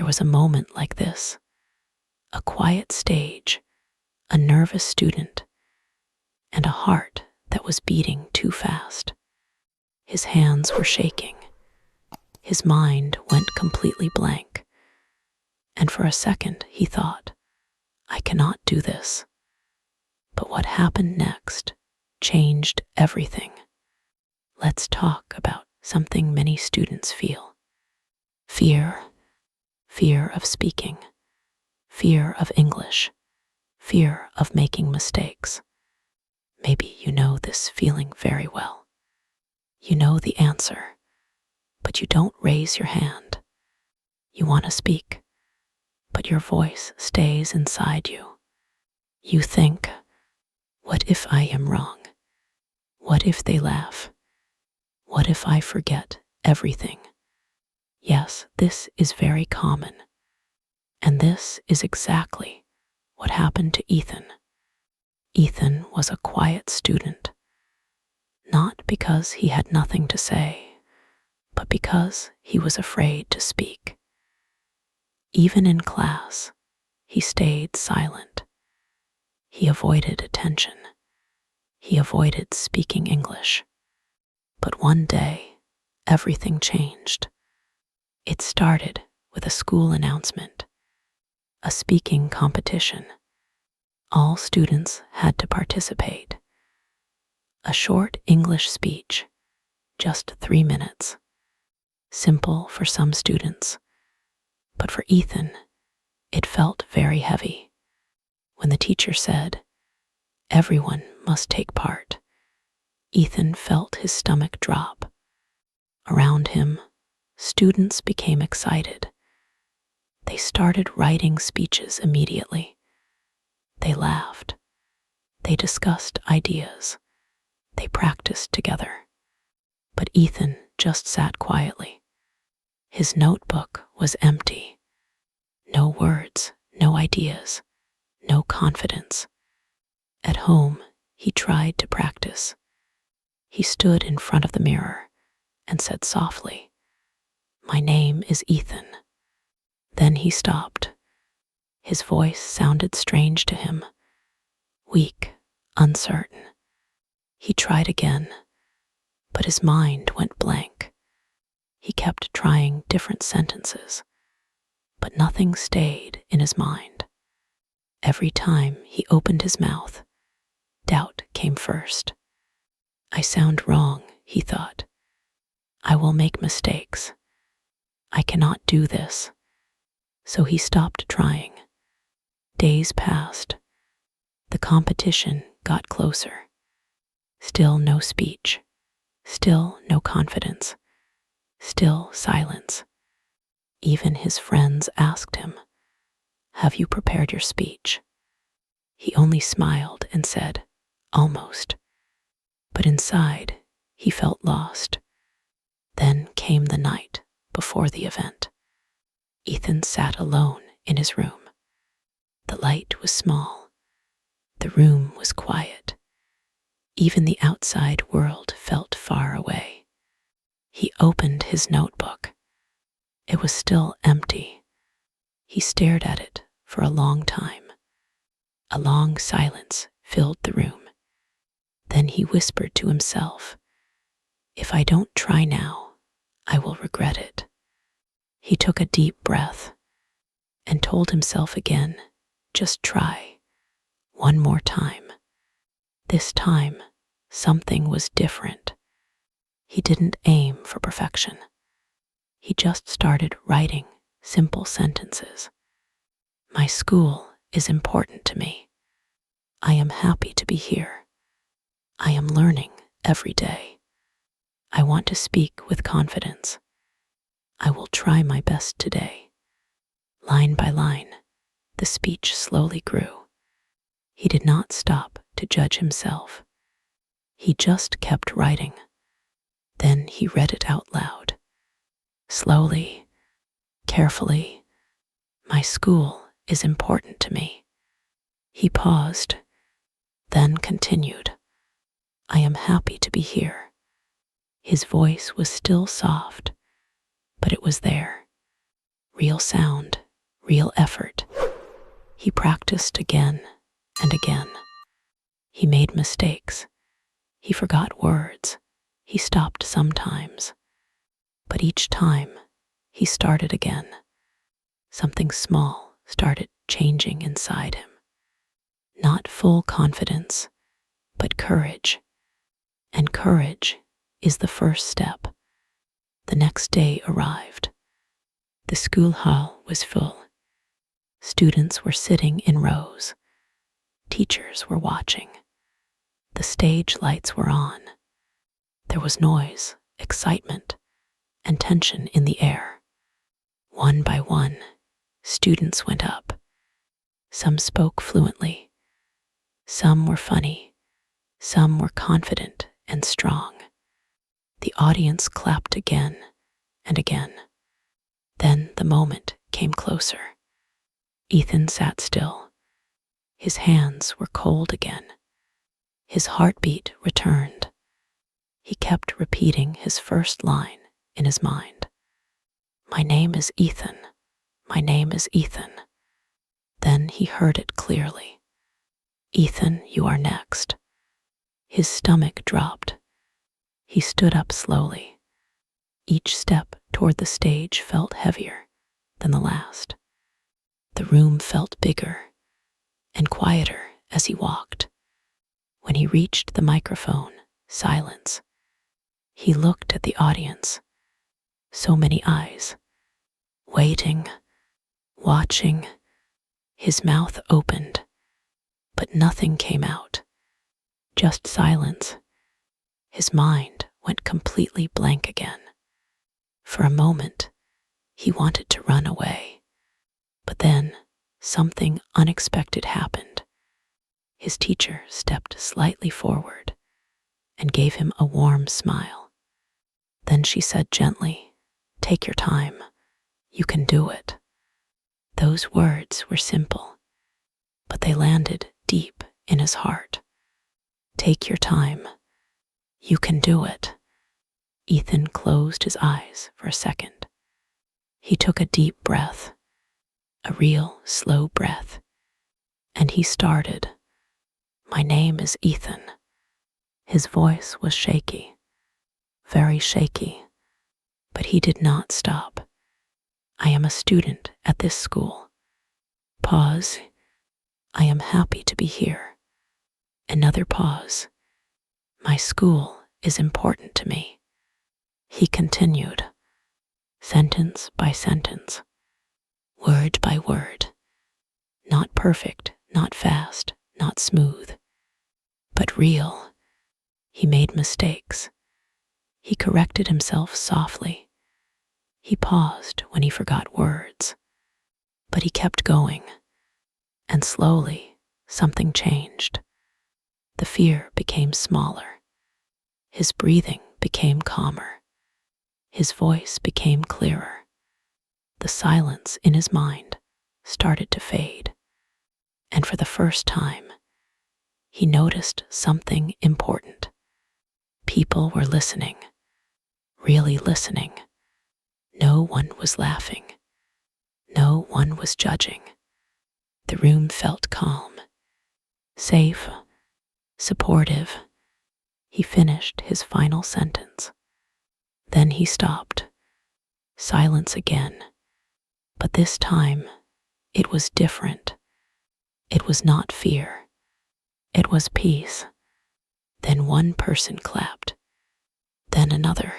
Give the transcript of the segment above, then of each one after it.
was a moment like this, a quiet stage, a nervous student, and a heart that was beating too fast. His hands were shaking. His mind went completely blank. And for a second he thought, I cannot do this. But what happened next changed everything. Let's talk about something many students feel. Fear. Fear of speaking. Fear of English. Fear of making mistakes. Maybe you know this feeling very well. You know the answer, but you don't raise your hand. You want to speak, but your voice stays inside you. You think, what if I am wrong? What if they laugh? What if I forget everything? Yes, this is very common. And this is exactly what happened to Ethan. Ethan was a quiet student, not because he had nothing to say, but because he was afraid to speak. Even in class, he stayed silent. He avoided attention. He avoided speaking English. But one day, everything changed. It started with a school announcement, a speaking competition. All students had to participate. A short English speech, just 3 minutes. Simple for some students, but for Ethan, it felt very heavy. When the teacher said, everyone must take part, Ethan felt his stomach drop. Around him, students became excited. They started writing speeches immediately. They laughed. They discussed ideas. They practiced together. But Ethan just sat quietly. His notebook was empty. No words, no ideas, no confidence. At home, he tried to practice. He stood in front of the mirror and said softly, my name is Ethan. Then he stopped. His voice sounded strange to him, weak, uncertain. He tried again, but his mind went blank. He kept trying different sentences, but nothing stayed in his mind. Every time he opened his mouth, doubt came first. I sound wrong, he thought. I will make mistakes. I cannot do this. So he stopped trying. Days passed. The competition got closer. Still no speech. Still no confidence. Still silence. Even his friends asked him, have you prepared your speech? He only smiled and said, almost. But inside, he felt lost. Then came the night before the event. Ethan sat alone in his room. The light was small. The room was quiet. Even the outside world felt far away. He opened his notebook. It was still empty. He stared at it for a long time. A long silence filled the room. Then he whispered to himself, if I don't try now, I will regret it. He took a deep breath and told himself again, just try, one more time. This time, something was different. He didn't aim for perfection. He just started writing simple sentences. My school is important to me. I am happy to be here. I am learning every day. I want to speak with confidence. I will try my best today. Line by line, the speech slowly grew. He did not stop to judge himself. He just kept writing. Then he read it out loud. Slowly, carefully, my school is important to me. He paused, then continued, I am happy to be here. His voice was still soft, but it was there. Real sound real effort. He practiced again and again. He made mistakes. He forgot words. He stopped sometimes. But each time, he started again. Something small started changing inside him. Not full confidence, but courage. And courage is the first step. The next day arrived. The school hall was full. Students were sitting in rows. Teachers were watching. The stage lights were on. There was noise, excitement, and tension in the air. One by one, students went up. Some spoke fluently. Some were funny. Some were confident and strong. The audience clapped again and again. Then the moment came closer. Ethan sat still. His hands were cold again. His heartbeat returned. He kept repeating his first line in his mind. "My name is Ethan. My name is Ethan." Then he heard it clearly. "Ethan, you are next." His stomach dropped. He stood up slowly. Each step toward the stage felt heavier than the last. The room felt bigger and quieter as he walked. When he reached the microphone, silence. He looked at the audience. So many eyes, waiting, watching. His mouth opened, but nothing came out. Just silence. His mind went completely blank again. For a moment, he wanted to run away. But then, something unexpected happened. His teacher stepped slightly forward and gave him a warm smile. Then she said gently, "Take your time. You can do it." Those words were simple, but they landed deep in his heart. Take your time. You can do it. Ethan closed his eyes for a second. He took a deep breath, a real slow breath, and he started. "My name is Ethan." His voice was shaky, very shaky, but he did not stop. "I am a student at this school." Pause. "I am happy to be here." Another pause. "My school is important to me." He continued, sentence by sentence, word by word. Not perfect, not fast, not smooth, but real. He made mistakes. He corrected himself softly. He paused when he forgot words, but he kept going. And slowly, something changed. The fear became smaller. His breathing became calmer. His voice became clearer. The silence in his mind started to fade. And for the first time, he noticed something important. People were listening, really listening. No one was laughing. No one was judging. The room felt calm, safe, supportive. He finished his final sentence. Then he stopped. Silence again. But this time, it was different. It was not fear. It was peace. Then one person clapped. Then another.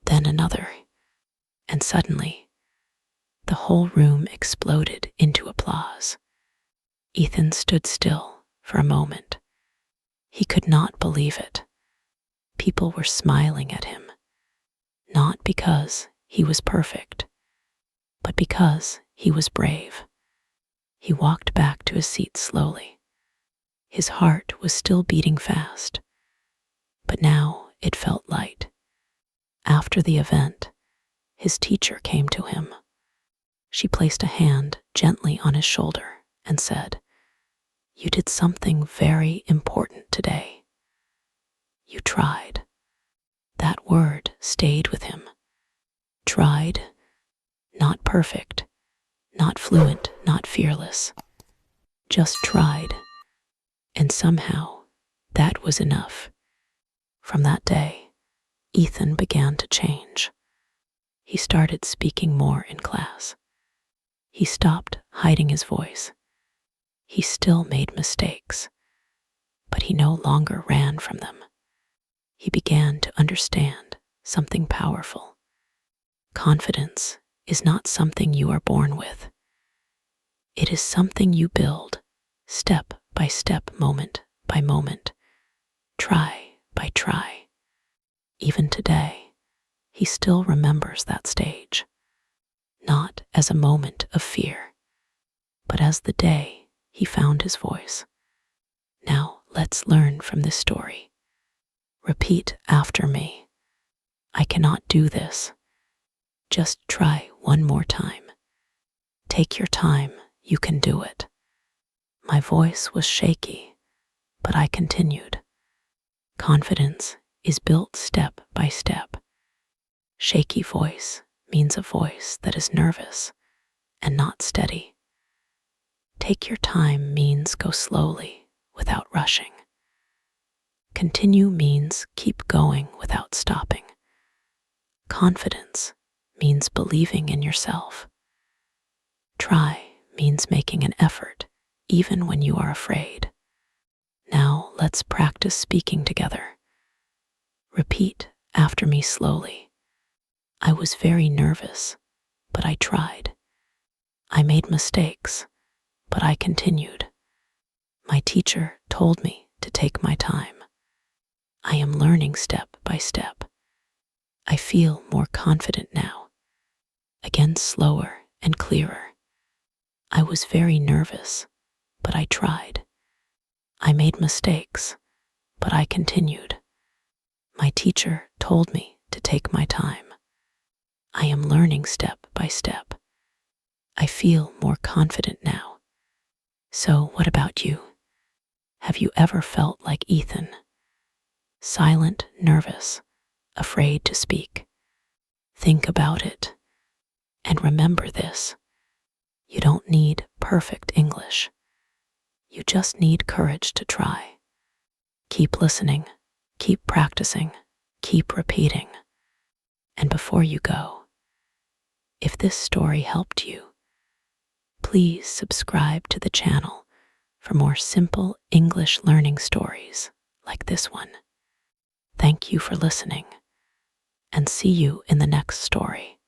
Then another. And suddenly, the whole room exploded into applause. Ethan stood still for a moment. He could not believe it. People were smiling at him, not because he was perfect, but because he was brave. He walked back to his seat slowly. His heart was still beating fast, but now it felt light. After the event, his teacher came to him. She placed a hand gently on his shoulder and said, "You did something very important today. You tried." That word stayed with him. Tried, not perfect, not fluent, not fearless, just tried. And somehow, that was enough. From that day, Ethan began to change. He started speaking more in class. He stopped hiding his voice. He still made mistakes, but he no longer ran from them. He began to understand something powerful. Confidence is not something you are born with. It is something you build, step by step, moment by moment, try by try. Even today, he still remembers that stage, not as a moment of fear, but as the day he found his voice. Now let's learn from this story. Repeat after me. I cannot do this. Just try one more time. Take your time, you can do it. My voice was shaky, but I continued. Confidence is built step by step. Shaky voice means a voice that is nervous and not steady. Take your time means go slowly without rushing. Continue means keep going without stopping. Confidence means believing in yourself. Try means making an effort even when you are afraid. Now let's practice speaking together. Repeat after me slowly. I was very nervous, but I tried. I made mistakes, but I continued. My teacher told me to take my time. I am learning step by step. I feel more confident now. Again, slower and clearer. I was very nervous, but I tried. I made mistakes, but I continued. My teacher told me to take my time. I am learning step by step. I feel more confident now. So, what about you? Have you ever felt like Ethan? Silent, nervous, afraid to speak? Think about it. And remember this. You don't need perfect English. You just need courage to try. Keep listening, keep practicing, keep repeating. And before you go, if this story helped you, please subscribe to the channel for more simple English learning stories like this one. Thank you for listening, and see you in the next story.